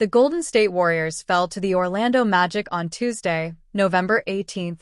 The Golden State Warriors fell to the Orlando Magic on Tuesday, November 18th,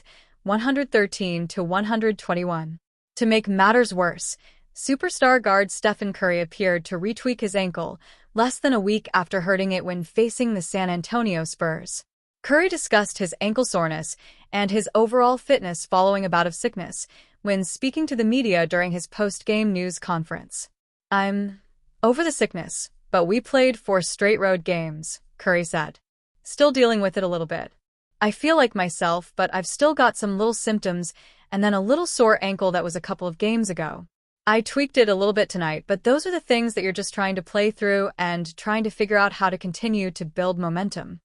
113-121. To make matters worse, superstar guard Stephen Curry appeared to retweak his ankle less than a week after hurting it when facing the San Antonio Spurs. Curry discussed his ankle soreness and his overall fitness following a bout of sickness when speaking to the media during his post-game news conference. "I'm over the sickness, but we played 4 straight road games," Curry said. "Still dealing with it a little bit. I feel like myself, but I've still got some little symptoms and then a little sore ankle that was a couple of games ago. I tweaked it a little bit tonight, but those are the things that you're just trying to play through and trying to figure out how to continue to build momentum."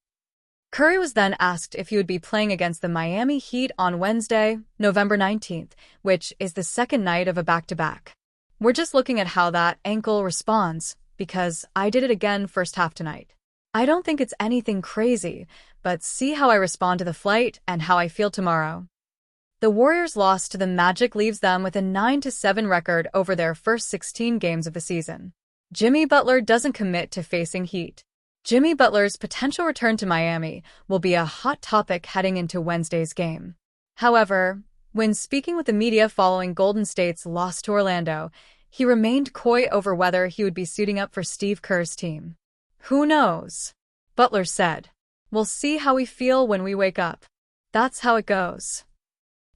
Curry was then asked if he would be playing against the Miami Heat on Wednesday, November 19th, which is the second night of a back-to-back. "We're just looking at how that ankle responds, because I did it again first half tonight. I don't think it's anything crazy, but see how I respond to the flight and how I feel tomorrow." The Warriors' loss to the Magic leaves them with a 9-7 record over their first 16 games of the season. Jimmy Butler doesn't commit to facing Heat. Jimmy Butler's potential return to Miami will be a hot topic heading into Wednesday's game. However, when speaking with the media following Golden State's loss to Orlando, he remained coy over whether he would be suiting up for Steve Kerr's team. "Who knows?" Butler said. "We'll see how we feel when we wake up. That's how it goes."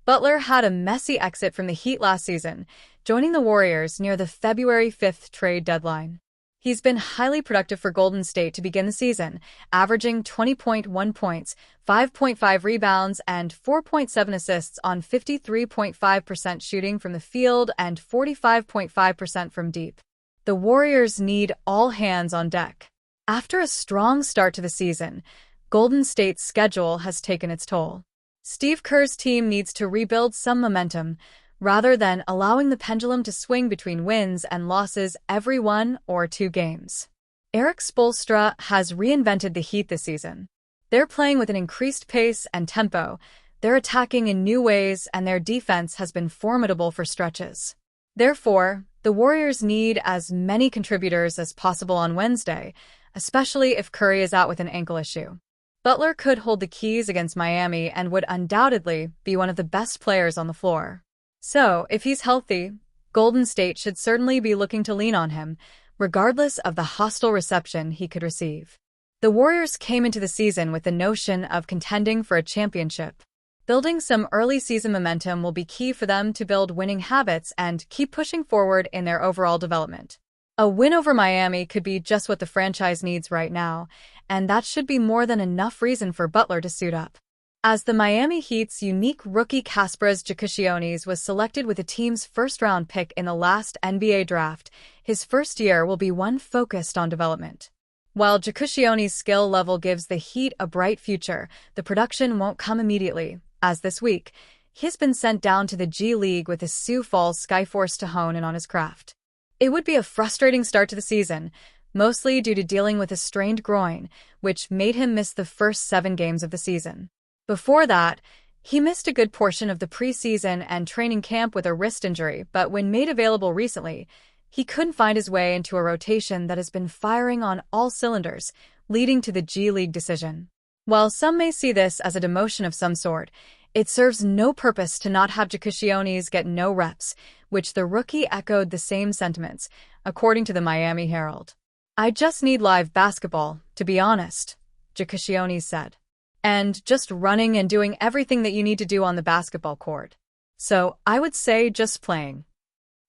Butler had a messy exit from the Heat last season, joining the Warriors near the February 5th trade deadline. He's been highly productive for Golden State to begin the season, averaging 20.1 points, 5.5 rebounds, and 4.7 assists on 53.5% shooting from the field and 45.5% from deep. The Warriors need all hands on deck. After a strong start to the season, Golden State's schedule has taken its toll. Steve Kerr's team needs to rebuild some momentum, rather than allowing the pendulum to swing between wins and losses every 1 or 2 games. Erik Spoelstra has reinvented the Heat this season. They're playing with an increased pace and tempo, they're attacking in new ways, and their defense has been formidable for stretches. Therefore, the Warriors need as many contributors as possible on Wednesday, especially if Curry is out with an ankle issue. Butler could hold the keys against Miami and would undoubtedly be one of the best players on the floor. So, if he's healthy, Golden State should certainly be looking to lean on him, regardless of the hostile reception he could receive. The Warriors came into the season with the notion of contending for a championship. Building some early season momentum will be key for them to build winning habits and keep pushing forward in their overall development. A win over Miami could be just what the franchise needs right now, and that should be more than enough reason for Butler to suit up. As the Miami Heat's unique rookie Kasparas Giacchionis was selected with the team's first-round pick in the last NBA draft, his first year will be one focused on development. While Giacchionis' skill level gives the Heat a bright future, the production won't come immediately, as this week, he's been sent down to the G League with the Sioux Falls Skyforce to hone in on his craft. It would be a frustrating start to the season, mostly due to dealing with a strained groin, which made him miss the first 7 games of the season. Before that, he missed a good portion of the preseason and training camp with a wrist injury, but when made available recently, he couldn't find his way into a rotation that has been firing on all cylinders, leading to the G League decision. While some may see this as a demotion of some sort, it serves no purpose to not have Giacchionis get no reps, which the rookie echoed the same sentiments, according to the Miami Herald. "I just need live basketball, to be honest," Giacchionis said. "And just running and doing everything that you need to do on the basketball court. So I would say just playing.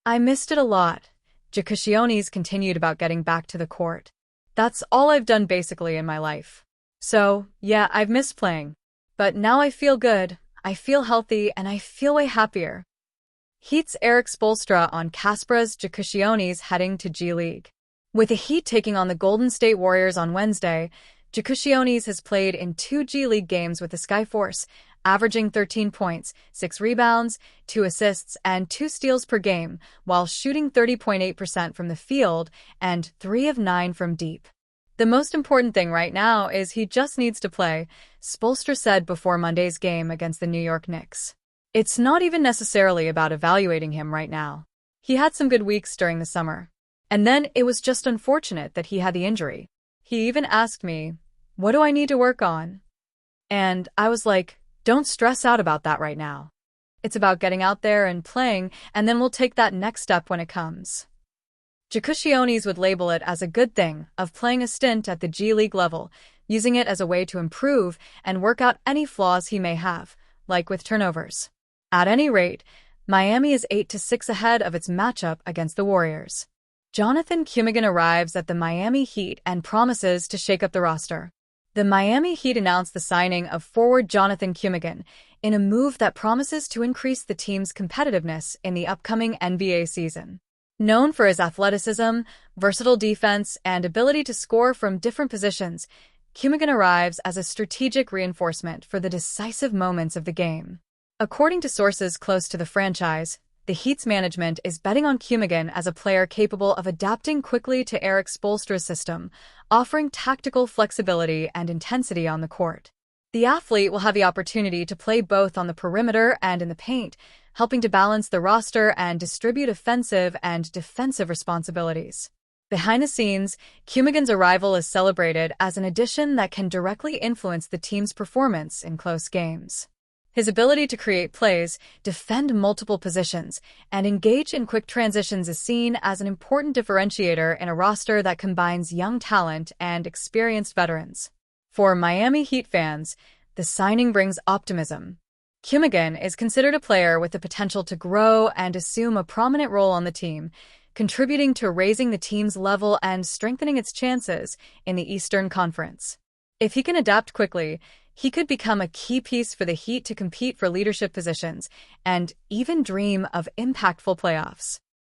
I missed it a lot." Giacchionis continued about getting back to the court. "That's all I've done basically in my life. So, yeah, I've missed playing. But now I feel good, I feel healthy, and I feel way happier." Heat's Erik Spoelstra on Kasparas Giacchionis heading to G League. With the Heat taking on the Golden State Warriors on Wednesday, Giacchionis has played in 2 G League games with the Skyforce, averaging 13 points, 6 rebounds, 2 assists, and 2 steals per game, while shooting 30.8% from the field and 3 of 9 from deep. "The most important thing right now is he just needs to play," Spoelstra said before Monday's game against the New York Knicks. "It's not even necessarily about evaluating him right now. He had some good weeks during the summer. And then it was just unfortunate that he had the injury. He even asked me, "What do I need to work on?" And I was like, "Don't stress out about that right now. It's about getting out there and playing, and then we'll take that next step when it comes." Jakushionis would label it as a good thing of playing a stint at the G League level, using it as a way to improve and work out any flaws he may have, like with turnovers. At any rate, Miami is 8-6 ahead of its matchup against the Warriors. Jonathan Kumigan arrives at the Miami Heat and promises to shake up the roster. The Miami Heat announced the signing of forward Jonathan Kumigan in a move that promises to increase the team's competitiveness in the upcoming NBA season. Known for his athleticism, versatile defense, and ability to score from different positions, Kumigan arrives as a strategic reinforcement for the decisive moments of the game. According to sources close to the franchise, the Heat's management is betting on Kumigan as a player capable of adapting quickly to Eric Spoelstra's system, offering tactical flexibility and intensity on the court. The athlete will have the opportunity to play both on the perimeter and in the paint, helping to balance the roster and distribute offensive and defensive responsibilities. Behind the scenes, Kumigan's arrival is celebrated as an addition that can directly influence the team's performance in close games. His ability to create plays, defend multiple positions, and engage in quick transitions is seen as an important differentiator in a roster that combines young talent and experienced veterans. For Miami Heat fans, the signing brings optimism. Kumigan is considered a player with the potential to grow and assume a prominent role on the team, contributing to raising the team's level and strengthening its chances in the Eastern Conference. If he can adapt quickly, he could become a key piece for the Heat to compete for leadership positions and even dream of impactful playoffs.